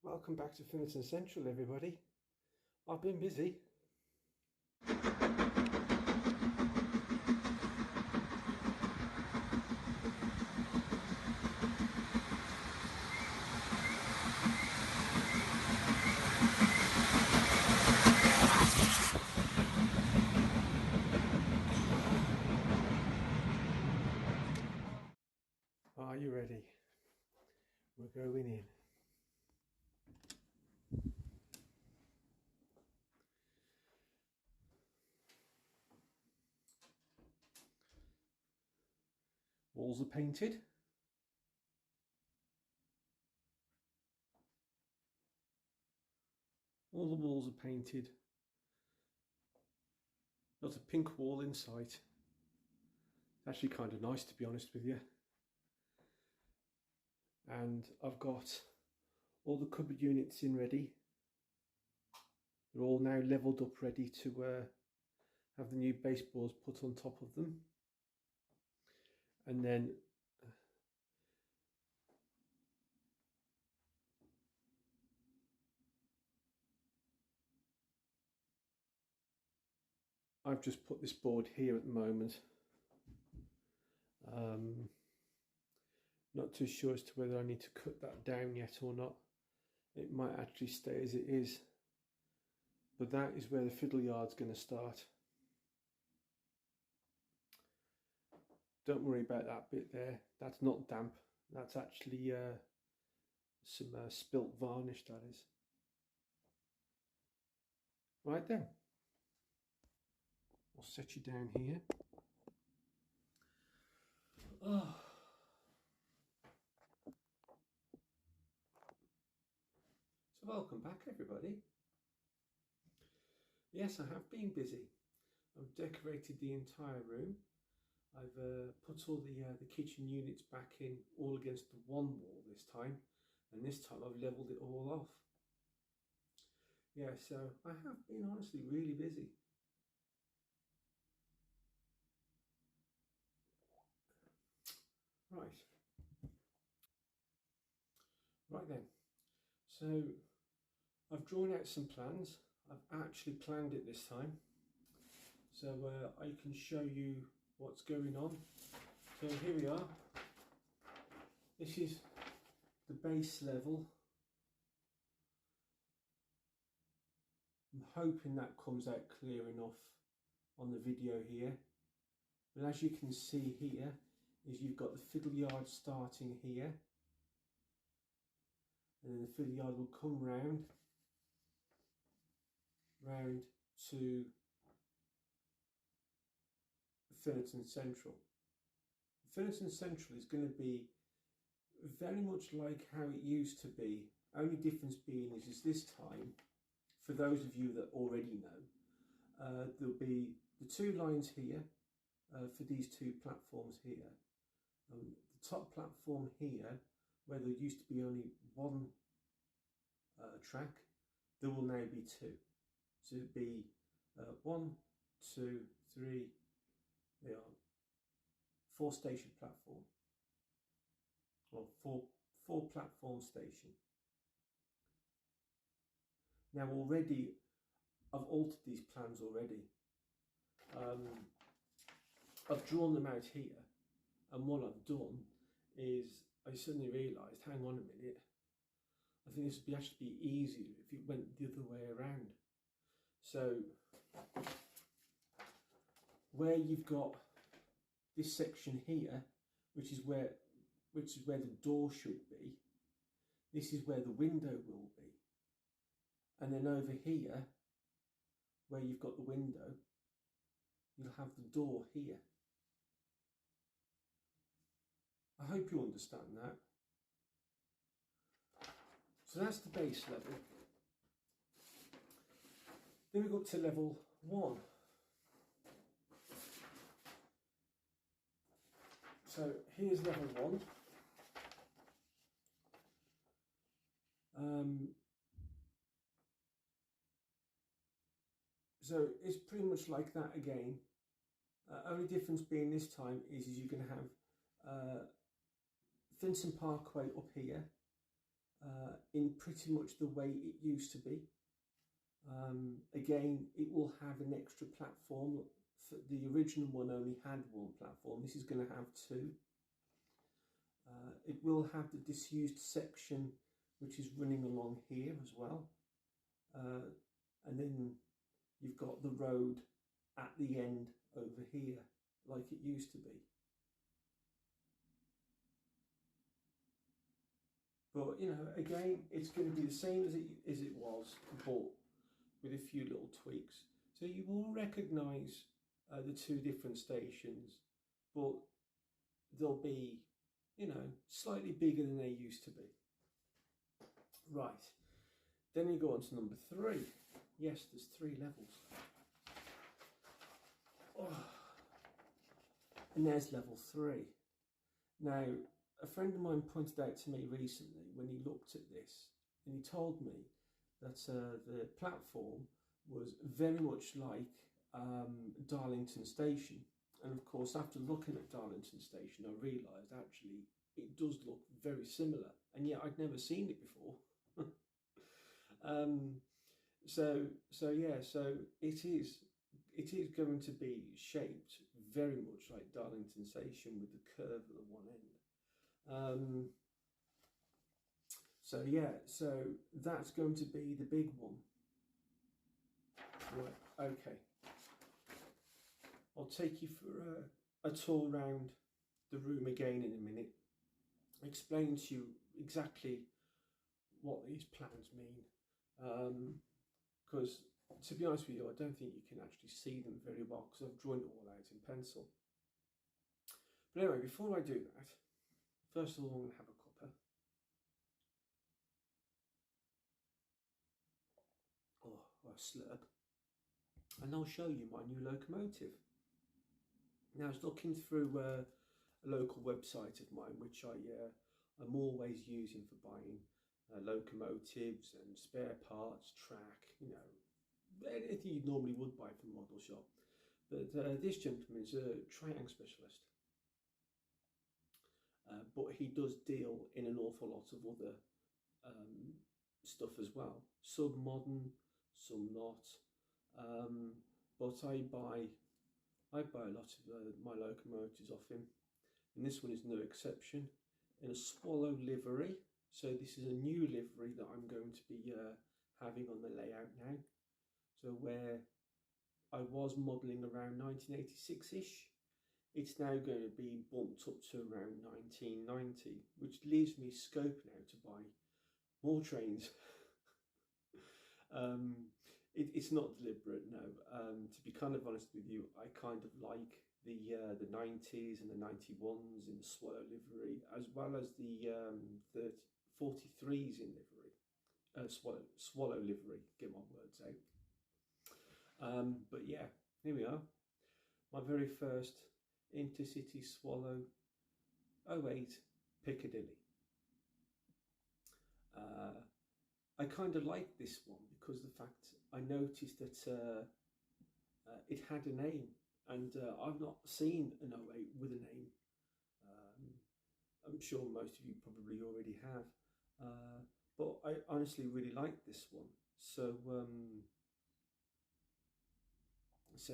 Welcome back to Finnerton Central, everybody. I've been busy. Are you ready? We're going in. Walls are painted. All the walls are painted. Got a pink wall in sight. Actually kind of nice, to be honest with you. And I've got all the cupboard units in ready. They're all now levelled up, ready to have the new baseboards put on top of them. And then I've just put this board here at the moment. Not too sure as to whether I need to cut that down yet or not. It might actually stay as it is. But that is where the fiddle yard's going to start. Don't worry about that bit there. That's not damp. That's actually some spilt varnish, that is. Right then. I'll set you down here. Oh. So welcome back, everybody. Yes, I have been busy. I've decorated the entire room. I've put all the kitchen units back in, all against the one wall this time, and this time I've levelled it all off. Yeah, so I have been honestly really busy. Right then, so I've drawn out some plans. I've actually planned it this time, so I can show you what's going on. So here we are. This is the base level. I'm hoping that comes out clear enough on the video here. But as you can see here, is you've got the fiddle yard starting here, and then the fiddle yard will come round to Finnerton Central. Finnerton Central is going to be very much like how it used to be. Only difference being is this time, for those of you that already know, there'll be the two lines here for these two platforms here. The top platform here, where there used to be only one track, there will now be two. So it'll be 1, 2, 3, they are 4 station platform, or four platform station. Now already, I've altered these plans already. I've drawn them out here, and what I've done is I suddenly realised, hang on a minute, I think this would actually be easier if it went the other way around. So where you've got this section here, which is where the door should be, this is where the window will be. And then over here, where you've got the window, you'll have the door here. I hope you understand that. So that's the base level. Then we go up to level 1. So here's level 1. So it's pretty much like that again. Only difference being this time is you're going to have Finson Parkway up here, in pretty much the way it used to be. Again, it will have an extra platform. The original one only had one platform. This is going to have two. It will have the disused section which is running along here as well. And then you've got the road at the end over here like it used to be. But you know, again, it's going to be the same as it was, but with a few little tweaks. So you will recognise the two different stations, but they'll be, you know, slightly bigger than they used to be. Right, then you go on to number 3. Yes, there's 3 levels. Oh. And there's level 3. Now, a friend of mine pointed out to me recently when he looked at this, and he told me that the platform was very much like Darlington Station. And of course, after looking at Darlington Station, I realised actually it does look very similar, and yet I'd never seen it before. So yeah, so it is going to be shaped very much like Darlington Station with the curve at the one end. So yeah, so that's going to be the big one. Right, okay. I'll take you for a tour around the room again in a minute, explain to you exactly what these plans mean, because to be honest with you, I don't think you can actually see them very well because I've drawn it all out in pencil. But anyway, before I do that, first of all, I'm going to have a cuppa. Oh, a slurp. And I'll show you my new locomotive. Now, I was looking through a local website of mine, which I'm always using for buying locomotives and spare parts, track, you know, anything you normally would buy from a model shop. But this gentleman is a Triang specialist. But he does deal in an awful lot of other stuff as well. Some modern, some not. But I buy a lot of my locomotives off him, and this one is no exception, in a Swallow livery. So this is a new livery that I'm going to be having on the layout now. So where I was modelling around 1986-ish, it's now going to be bumped up to around 1990, which leaves me scope now to buy more trains. It's not deliberate, no. To be kind of honest with you, I kind of like the 90s and the 91s in the Swallow livery, as well as the 43s in livery, Swallow livery, get my words out. But yeah, here we are. My very first Intercity Swallow 08 Piccadilly. I kind of like this one because the fact I noticed that it had a name, and I've not seen an 08 with a name. I'm sure most of you probably already have, but I honestly really like this one. So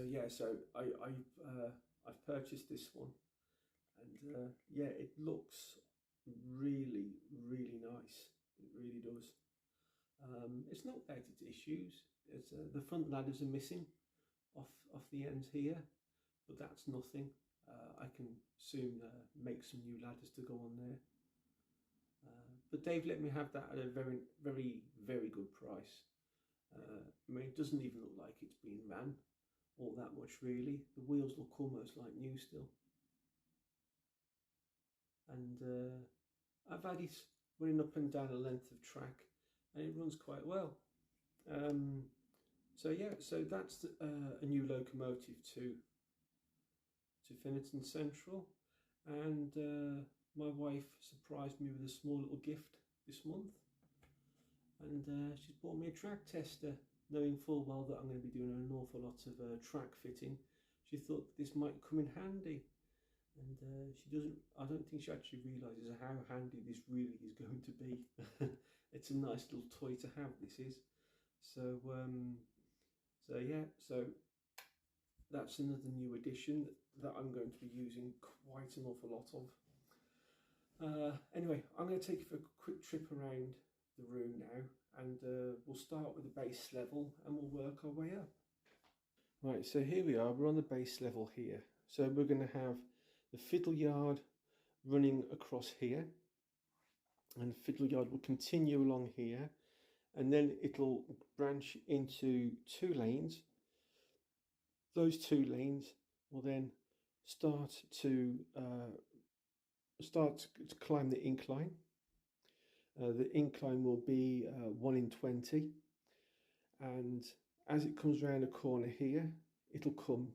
yeah, so I've purchased this one, and yeah, it looks really nice. It really does. It's not without its issues. It's, the front ladders are missing off the ends here, but that's nothing. I can soon make some new ladders to go on there. But Dave let me have that at a very good price. I mean, it doesn't even look like it's been ran all that much really. The wheels look almost like new still. And I've had it running up and down a length of track, and it runs quite well. So yeah, so that's a new locomotive to Finniton Central, and my wife surprised me with a small little gift this month, and she's bought me a track tester, knowing full well that I'm going to be doing an awful lot of track fitting. She thought this might come in handy, and I don't think she actually realises how handy this really is going to be. it's a nice little toy to have, this is. So yeah, so that's another new addition that I'm going to be using quite an awful lot of. Anyway, I'm going to take you for a quick trip around the room now, and we'll start with the base level and we'll work our way up. Right, so here we are, we're on the base level here. So we're going to have the fiddle yard running across here, and the fiddle yard will continue along here, and then it'll branch into 2 lanes. Those 2 lanes will then start to climb the incline. The incline will be 1 in 20, and as it comes around the corner here, it'll come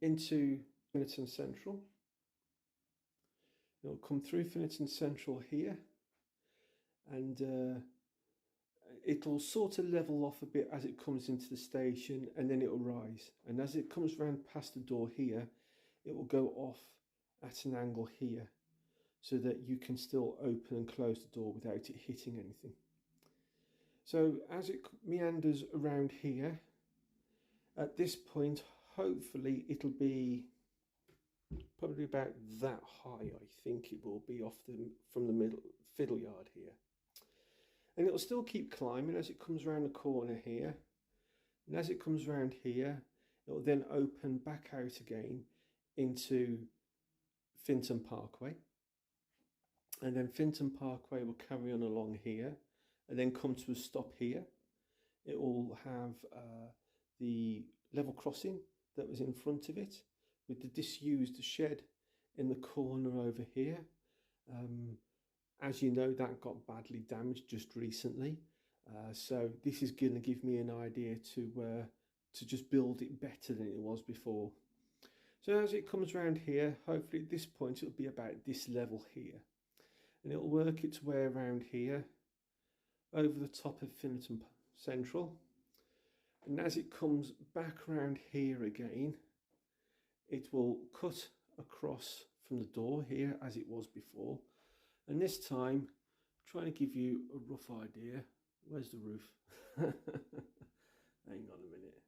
into Finnerton Central. It'll come through Finnerton Central here, and it'll sort of level off a bit as it comes into the station, and then it'll rise. And as it comes round past the door here, it will go off at an angle here, so that you can still open and close the door without it hitting anything. So as it meanders around here, at this point, hopefully it'll be probably about that high. I think it will be from the middle fiddle yard here. And it'll still keep climbing as it comes around the corner here. And as it comes around here, it will then open back out again into Finton Parkway. And then Finton Parkway will carry on along here and then come to a stop here. It will have the level crossing that was in front of it, with the disused shed in the corner over here. As you know, that got badly damaged just recently. So this is going to give me an idea to just build it better than it was before. So as it comes around here, hopefully at this point it'll be about this level here. And it'll work its way around here, over the top of Finnerton Central. And as it comes back around here again, it will cut across from the door here as it was before. And this time, trying to give you a rough idea. Where's the roof? Hang on a minute.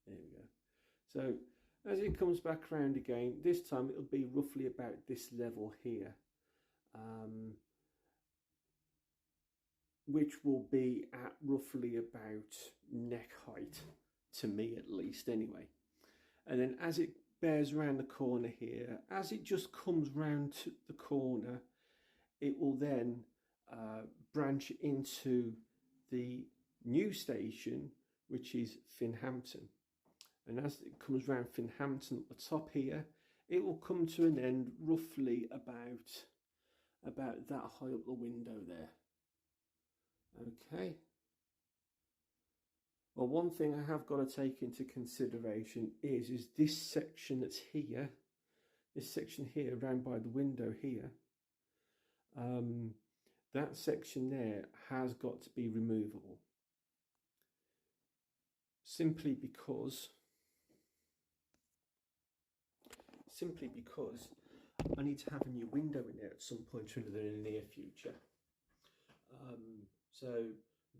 There we go. So as it comes back around again, this time it'll be roughly about this level here, which will be at roughly about neck height, to me at least anyway. And then as it bears around the corner here, as it just comes round to the corner, it will then branch into the new station, which is Finhampton. And as it comes round Finhampton at the top here, it will come to an end roughly about that high up the window there. Okay. Well, one thing I have got to take into consideration is this section that's here, this section here around by the window here, that section there has got to be removable. Simply because I need to have a new window in there at some point or another in the near future. So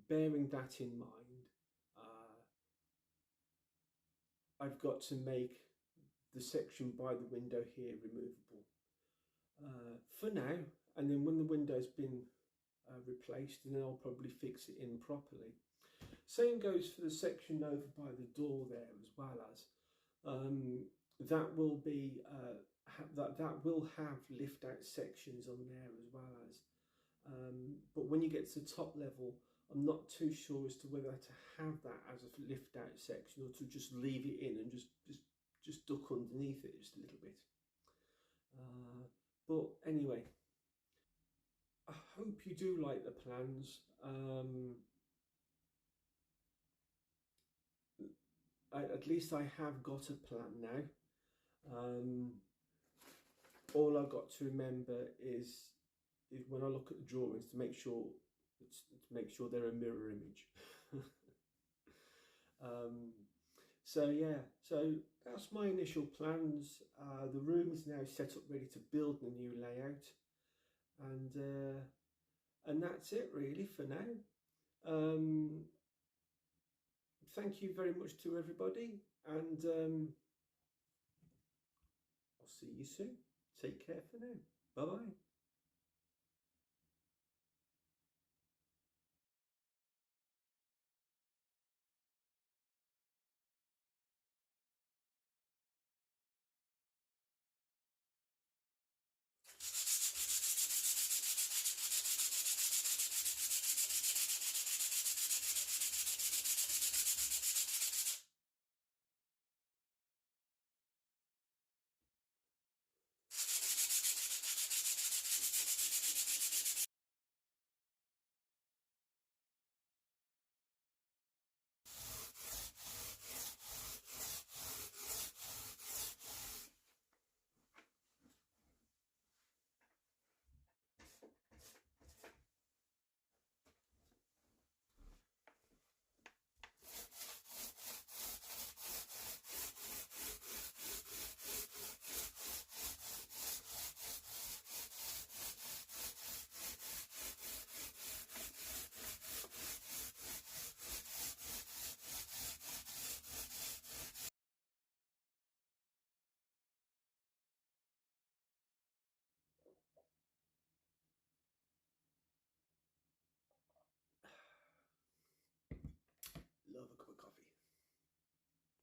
bearing that in mind, I've got to make the section by the window here removable for now, and then when the window's been replaced, then I'll probably fix it in properly. Same goes for the section over by the door there, as well as that will be that will have lift out sections on there as well as. But when you get to the top level, I'm not too sure as to whether to have that as a lift out section or to just leave it in and just duck underneath it just a little bit. But anyway, I hope you do like the plans. At least I have got a plan now. All I've got to remember is when I look at the drawings to make sure they're a mirror image. So yeah, so that's my initial plans. The room is now set up ready to build the new layout, and And that's it really for now. Thank you very much to everybody, and I'll see you soon. Take care for now. Bye bye.